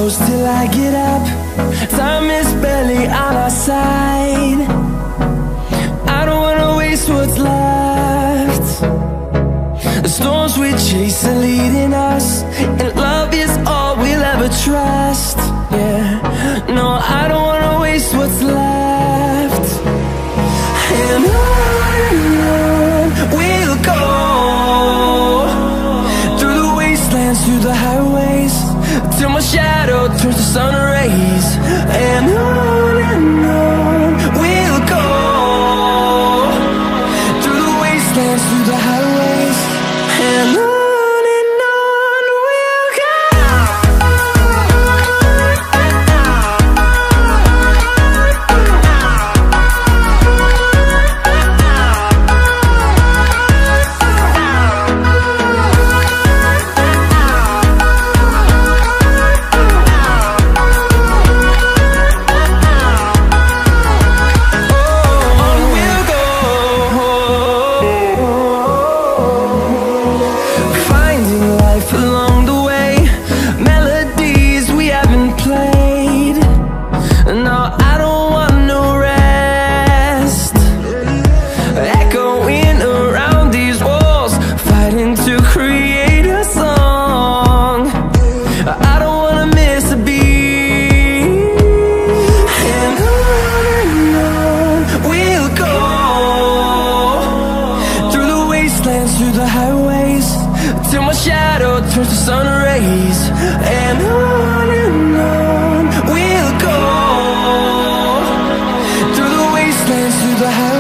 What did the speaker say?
close till I get up. Time is barely on our side. I don't wanna waste what's left. The storms we chase are leading us, and love is all we'll ever trust. Yeah, no, I don't wanna waste what's left. And on we'll go, through the wastelands, through the highways, till my shadow turns to sun rays. And on we'll go, through the wastelands, through the highways, and on we'll go. Through the highways, till my shadow turns to sun rays. And on we'll go, through the wastelands, through the highways.